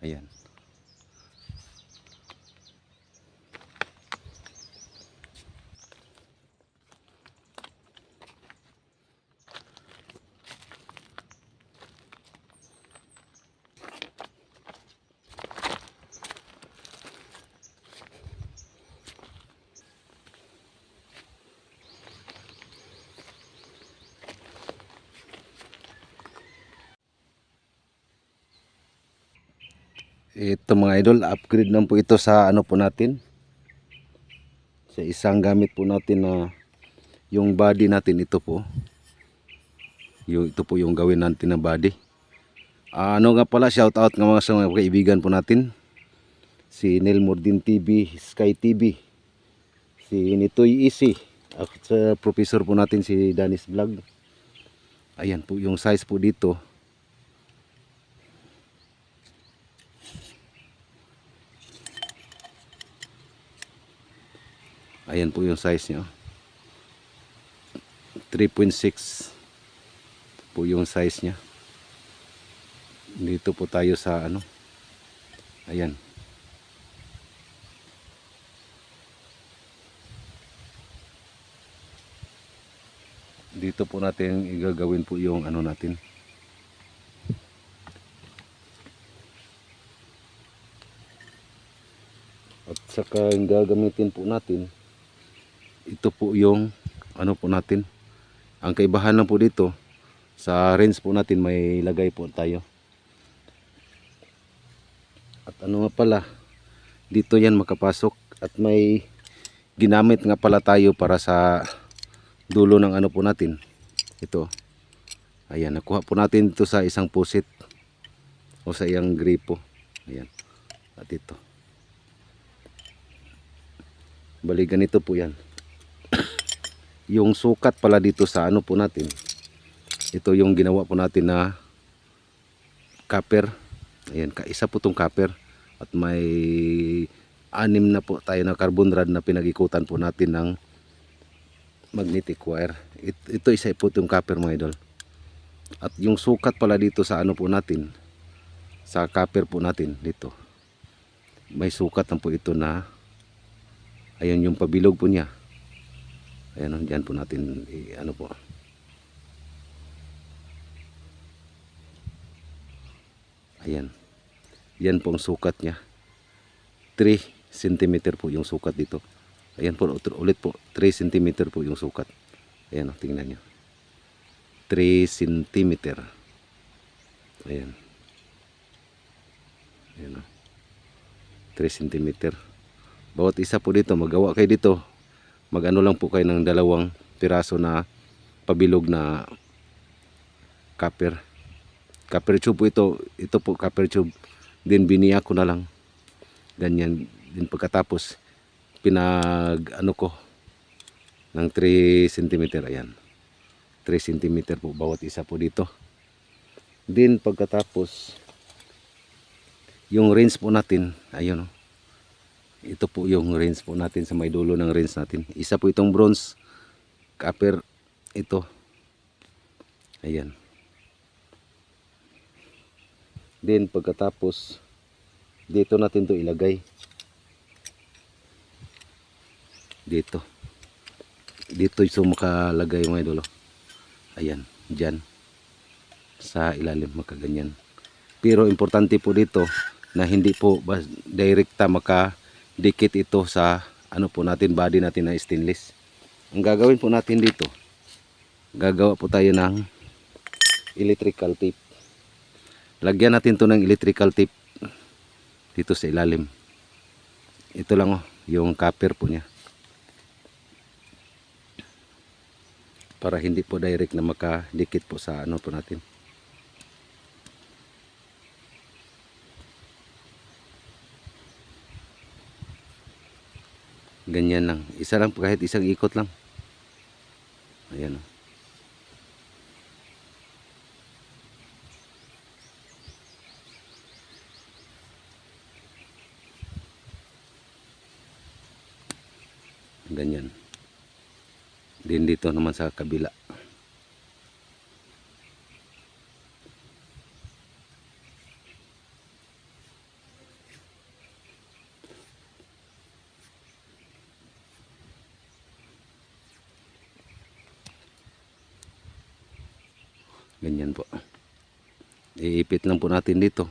Ayan. Ito mga idol, upgrade lang po ito sa ano po natin. Sa isang gamit po natin na yung body natin, ito po. Ito po yung gawin natin na body. Ano nga pala, shout out nga mga sa mga kaibigan po natin. Si Nel Mordin TV, Sky TV, si Nitoy Easy, at sa professor po natin si Danis Vlog. Ayan po yung size po dito. Ayan po yung size niya. 3.6 po yung size niya. Dito po tayo sa ano. Ayan. Dito po natin igagawin po yung ano natin. At saka yung gagamitin po natin, ito po yung ano po natin. Ang kaibahan lang po dito, sa rinse po natin may lagay po tayo. At ano nga pala, dito yan makapasok. At may ginamit nga pala tayo para sa dulo ng ano po natin. Ito. Ayan, nakuha po natin ito sa isang pusit o sa iyang gripo. Ayan. At ito. Bali ganito po yan. Yung sukat pala dito sa ano po natin. Ito yung ginawa po natin na copper. Ayan, kaisa po itong copper. At may 6 na po tayo na carbon rod na pinag-ikutan po natin ng magnetic wire. Ito isa po itong copper mga idol. At yung sukat pala dito sa ano po natin, sa copper po natin dito, may sukat na po ito na, ayan yung pabilog po niya. Ayan, dyan po natin ano po. Ayan. Yan po ang sukat niya. 3 cm po yung sukat dito. Ayan po, ulit po. 3 cm po yung sukat. Ayan, tingnan nyo. 3 cm. Ayan. Ayan. 3 cm. Bawat isa po dito, magawa kayo dito. Mag-ano lang po kayo ng 2 piraso na pabilog na copper. Copper tube po ito. Ito po copper tube. Then biniya ko na lang. Ganyan. Then pagkatapos pinag ano ko ng 3 cm. Ayan. 3 cm po bawat isa po dito. Then pagkatapos yung range po natin. Ayun o. Ito po yung range po natin sa may dulo ng range natin. Isa po itong bronze, copper, ito. Ayan. Then pagkatapos, dito natin to ilagay. Dito. Dito yung makalagay mga idolo. Ayan, dyan. Sa ilalim, makaganyan. Pero importante po dito na hindi po direkta makadikit ito sa ano po natin, body natin na stainless. Ang gagawin po natin dito, gagawa po tayo ng electrical tape. Lagyan natin to ng electrical tape dito sa ilalim. Ito lang yung copper po niya. Para hindi po direct na makadikit po sa ano po natin. Ganyan lang. Isa lang, kahit isang ikot lang. Ayan o. Ganyan. Din dito naman sa kabila. Ganyan po. Iipit lang po natin dito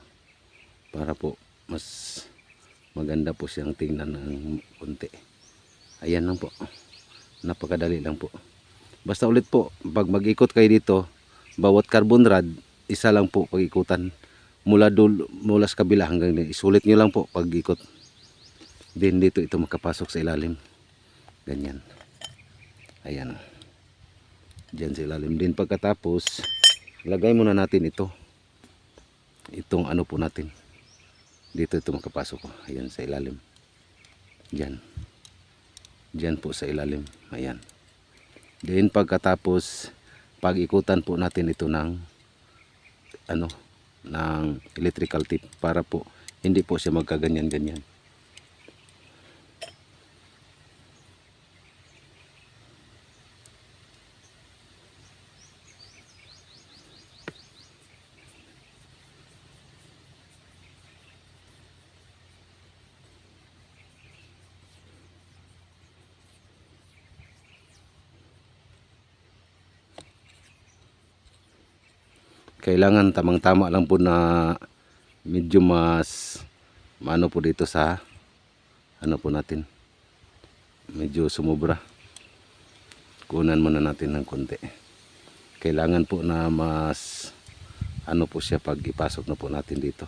para po mas maganda po siyang tingnan ng konti. Ayan lang po. Napakadali lang po. Basta ulit po, pag mag-ikot kayo dito, bawat carbon rod, isa lang po pag-ikutan. Mula sa kabila hanggang dito. Isulit nyo lang po pag-ikot. Then dito ito makapasok sa ilalim. Ganyan. Ayan. Diyan sa ilalim. Din pagkatapos, lagay muna natin ito. Itong ano po natin. Dito ito makapasok. Ayan sa ilalim. Diyan. Diyan po sa ilalim. Ayan. Then pagkatapos, pag-ikutan po natin ito ng ano, ng electrical tip para po hindi po siya magkaganyan-ganyan. Kailangan tamang-tama lang po na medyo mas maano po dito sa ano po natin. Medyo sumobra. Kunan muna natin ng konti. Kailangan po na mas ano po siya pag ipasok na po natin dito.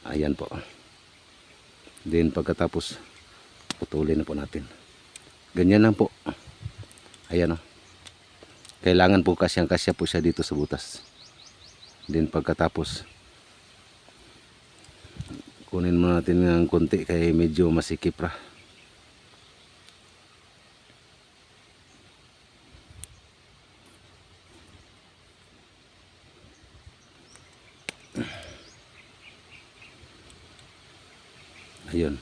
Ayan po. Then pagkatapos putulin na po natin. Ganyan lang po. Ayan o. Kailangan po kasyang-kasya po siya dito sa butas. Then pagkatapos kunin mo natin ng konti kaya medyo masikip ra. Ayun.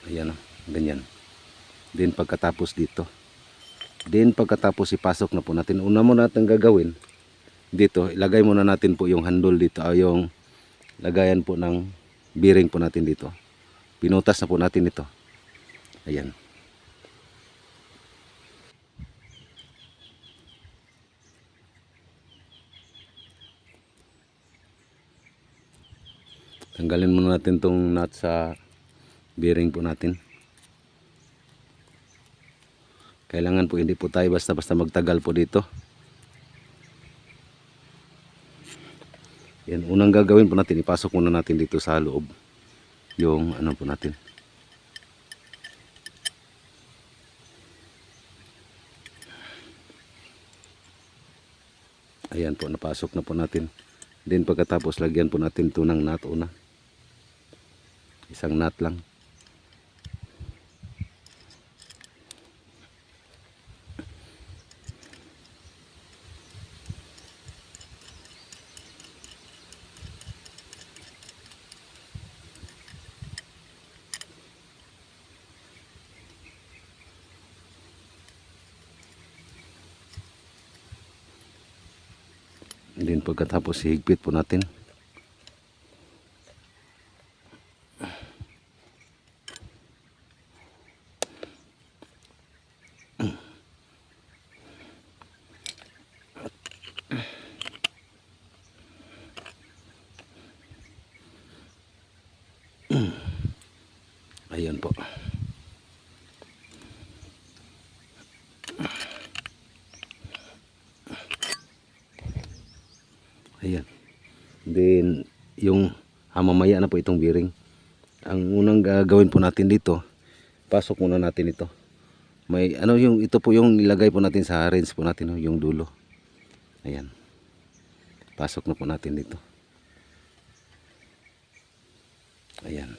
Ayan o. Ganyan. Then pagkatapos dito. Then pagkatapos ipasok na po natin. Una mo natin gagawin. Dito, ilagay muna natin po yung handle dito. Yung lagayan po ng bearing po natin dito. Pinutas na po natin ito. Ayan. Tanggalin muna natin tong nut sa bearing po natin. Kailangan po hindi po tayo basta-basta magtagal po dito. Yan, unang gagawin po natin, ipasok muna natin dito sa loob yung ano po natin. Ayan po, napasok na po natin. Then pagkatapos lagyan po natin ito ng nut una. Isang nut lang. And then pagkatapos higpit po natin. Ayan po. Ayan. Then yung mamaya na po itong bearing. Ang unang gagawin po natin dito, pasok muna natin ito. May ano yung ito po yung ilagay po natin sa range po natin, yung dulo. Ayan. Pasok na po natin dito. Ayan.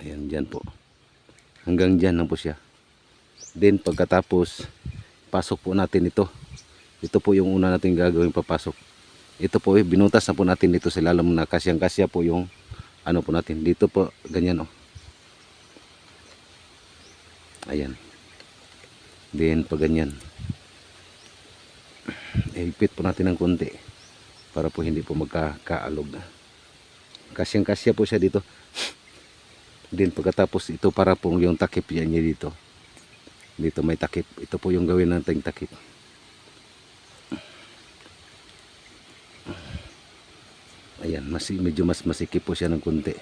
Ayan, dyan po. Hanggang dyan lang po siya. Then pagkatapos, pasok po natin ito. Ito po yung una natin gagawin papasok. Ito po, binutas na po natin dito sa ilalim na kasyang-kasya po yung ano po natin. Dito po, ganyan o. Ayan. Then pag ganyan. Ihigpit po natin ng konti. para po hindi po magkakaalog. Kasyang kasya po siya dito. Din pagkatapos ito para po yung takip yan niya dito. Dito may takip. Ito po yung gawin nating takip. Ayan, medyo mas masikip po siya ng kunti.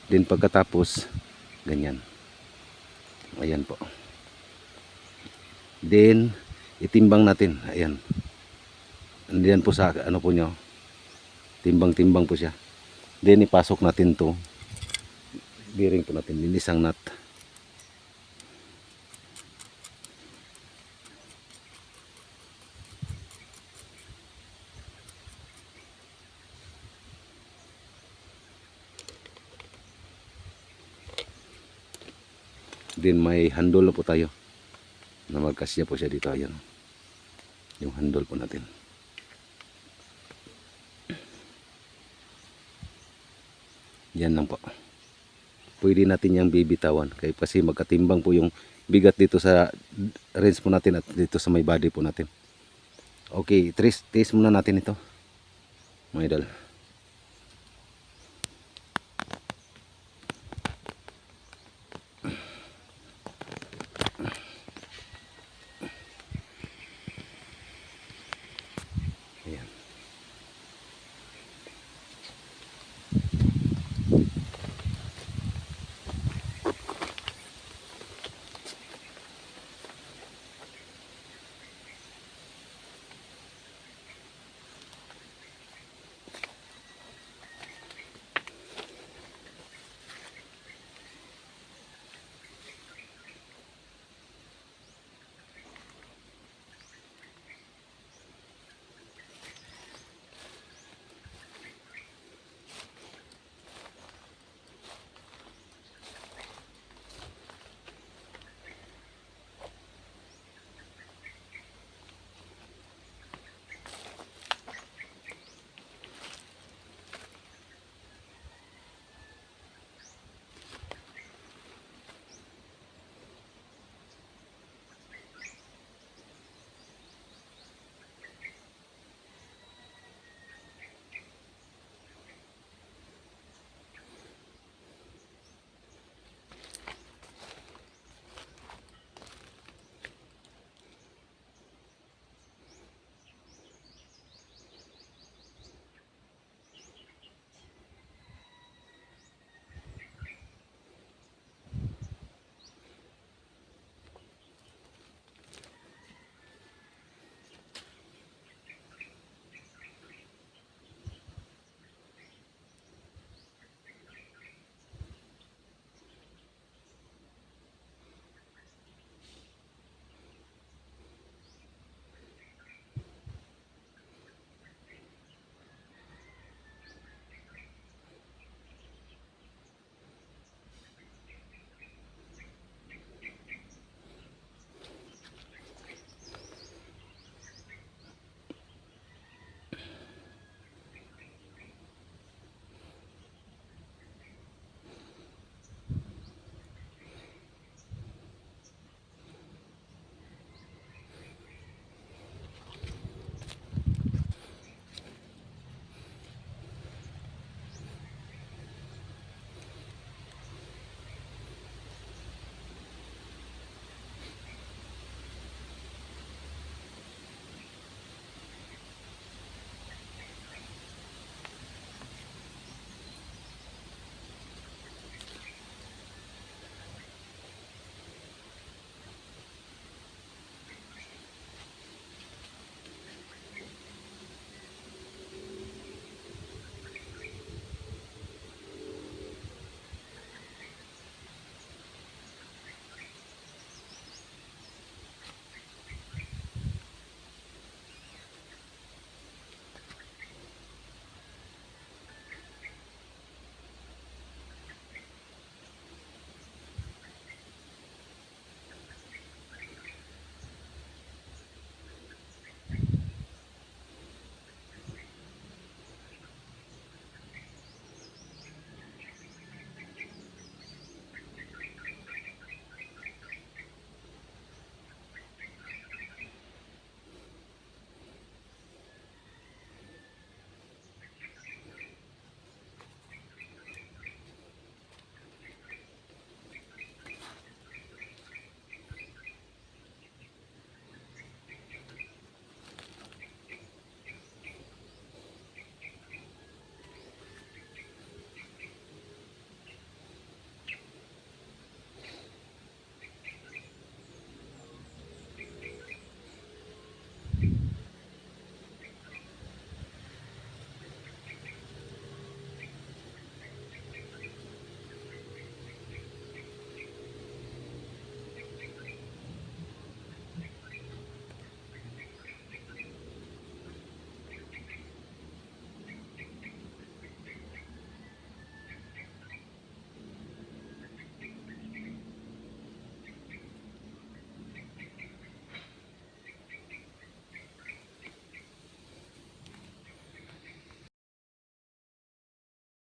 Din pagkatapos ganyan. Ayan po. Then itimbang natin. Ayan. Andiyan po sa ano po nyo. Timbang-timbang po siya. Then ipasok natin to. Bearing po natin. Linisang nut. Then may handle na po tayo. Na magkasya po siya dito. Ayan. Yung handle po natin. Yan lang po. Pwede natin yung bibitawan. Kasi magkatimbang po yung bigat dito sa range po natin at dito sa may body po natin. Okay, taste muna natin ito. Mga idol.